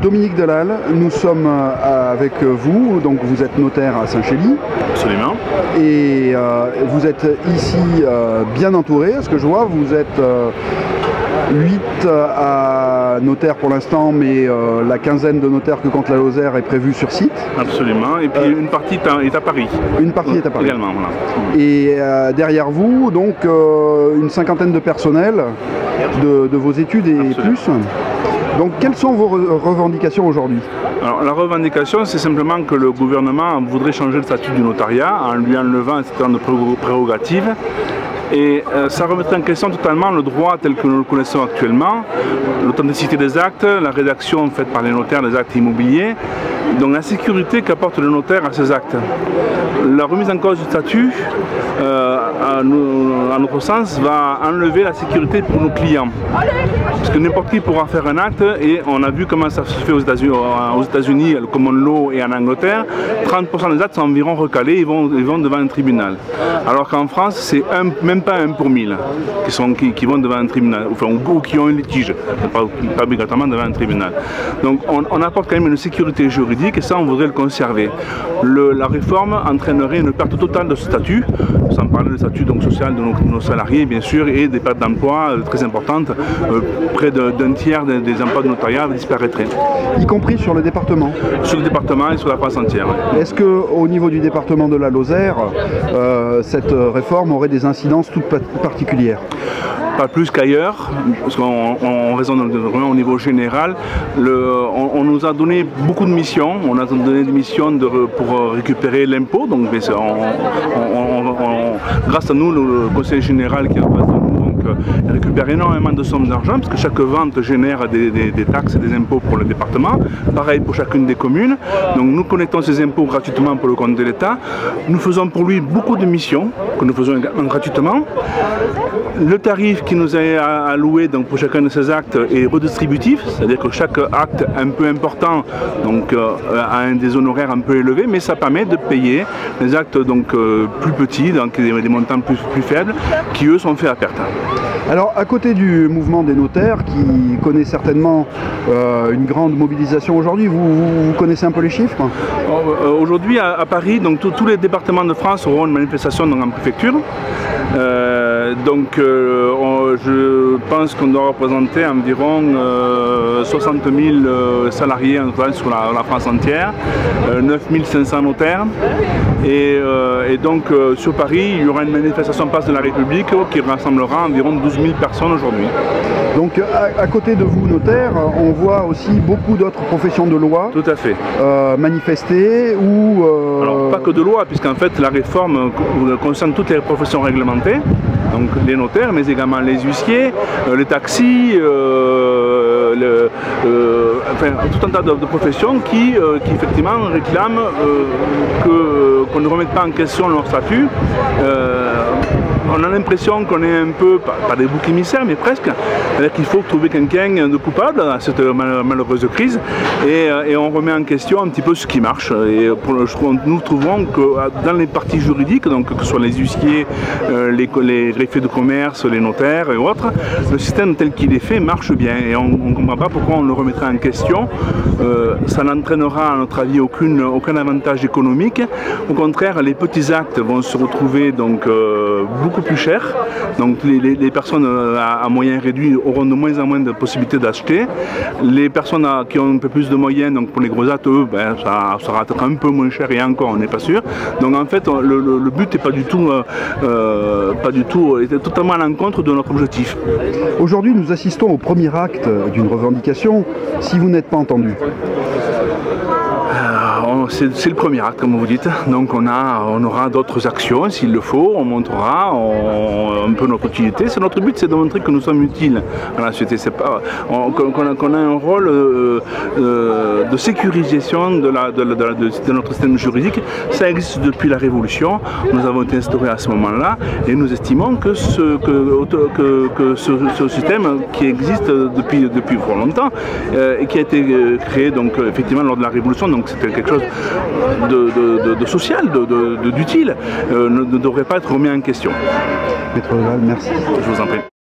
Dominique Delal, nous sommes avec vous, donc vous êtes notaire à Saint-Chély. Absolument. Et vous êtes ici bien entouré, à ce que je vois, vous êtes 8 à notaires pour l'instant, mais la quinzaine de notaires que compte la Lozère est prévue sur site. Absolument, et puis une partie est à Paris. Une partie est à Paris. Également, voilà. Et derrière vous, donc une cinquantaine de personnels de vos études et Absolument. plus. Donc quelles sont vos revendications aujourd'hui? Alors la revendication, c'est simplement que le gouvernement voudrait changer le statut du notariat en lui enlevant un certain nombre de prérogatives. Et ça remettrait en question totalement le droit tel que nous le connaissons actuellement, l'authenticité des actes, la rédaction faite par les notaires des actes immobiliers, donc la sécurité qu'apporte le notaire à ces actes. La remise en cause du statut, à notre sens, va enlever la sécurité pour nos clients. Parce que n'importe qui pourra faire un acte, et on a vu comment ça se fait aux États-Unis, le common law et en Angleterre, 30% des actes sont environ recalés, ils vont devant un tribunal. Alors qu'en France, c'est même pas 1 pour 1000 qui vont devant un tribunal, enfin, ou qui ont un litige, pas obligatoirement devant un tribunal. Donc on apporte quand même une sécurité juridique, et ça on voudrait le conserver. La réforme entraînerait une perte totale de ce statut, sans parler du statut donc, social de nos salariés bien sûr, et des pertes d'emploi très importantes. Près d'un tiers des emplois de notariat disparaîtraient. Y compris sur le département? Sur le département et sur la France entière. Est-ce qu'au niveau du département de la Lozère, cette réforme aurait des incidences toutes particulières? Pas plus qu'ailleurs, parce qu'on raisonne vraiment au niveau général. On nous a donné beaucoup de missions. On a donné des missions pour récupérer l'impôt. Donc, grâce à nous, le conseil général qui est en face de nous, il récupère énormément de sommes d'argent, parce que chaque vente génère des taxes et des impôts pour le département. Pareil pour chacune des communes. Donc nous collectons ces impôts gratuitement pour le compte de l'État. Nous faisons pour lui beaucoup de missions que nous faisons également gratuitement. Le tarif qui nous est alloué donc, pour chacun de ces actes est redistributif, c'est-à-dire que chaque acte un peu important donc, a des honoraires un peu élevés, mais ça permet de payer les actes donc, plus petits, donc des montants plus faibles, qui eux sont faits à perte. Alors, à côté du mouvement des notaires, qui connaît certainement une grande mobilisation aujourd'hui, vous connaissez un peu les chiffres? Aujourd'hui, à Paris, donc, tous les départements de France auront une manifestation donc, en préfecture. Je pense qu'on doit représenter environ 60 000 salariés en total sur la France entière, 9 500 notaires. Et donc sur Paris, il y aura une manifestation place de la République qui rassemblera environ 12 000 personnes aujourd'hui. Donc à côté de vous, notaires, on voit aussi beaucoup d'autres professions de loi. Tout à fait. Manifester ou... Alors pas que de loi, puisqu'en fait la réforme concerne toutes les professions réglementées, donc les notaires, mais également les huissiers, les taxis, enfin, tout un tas de professions qui effectivement réclament qu'on ne remette pas en question leur statut. On a l'impression qu'on est un peu, pas des boucs émissaires, mais presque. C'est-à-dire qu'il faut trouver quelqu'un de coupable à cette malheureuse crise, et on remet en question un petit peu ce qui marche. Et nous trouvons que dans les parties juridiques, donc que ce soit les huissiers, les greffiers de commerce, les notaires et autres, le système tel qu'il est fait marche bien, et on ne comprend pas pourquoi on le remettrait en question. Ça n'entraînera à notre avis aucun avantage économique. Au contraire, les petits actes vont se retrouver donc beaucoup plus cher, donc les personnes à moyens réduits auront de moins en moins de possibilités d'acheter. Les personnes qui ont un peu plus de moyens, donc pour les gros actes, eux, ça sera peut-être un peu moins cher, et encore on n'est pas sûr. Donc en fait le but n'est pas du tout, était totalement à l'encontre de notre objectif. Aujourd'hui nous assistons au premier acte d'une revendication, si vous n'êtes pas entendu. C'est le premier acte, comme vous dites, donc on aura d'autres actions s'il le faut, on montrera un peu notre utilité. Notre but, c'est de montrer que nous sommes utiles à la société, qu'on a un rôle de sécurisation de notre système juridique. Ça existe depuis la Révolution, nous avons été instaurés à ce moment-là, et nous estimons que ce système qui existe depuis fort longtemps, et qui a été créé donc, effectivement lors de la Révolution, donc c'était quelque chose de social, d'utile, ne devrait pas être remis en question. Maître Delal, merci. Je vous en prie.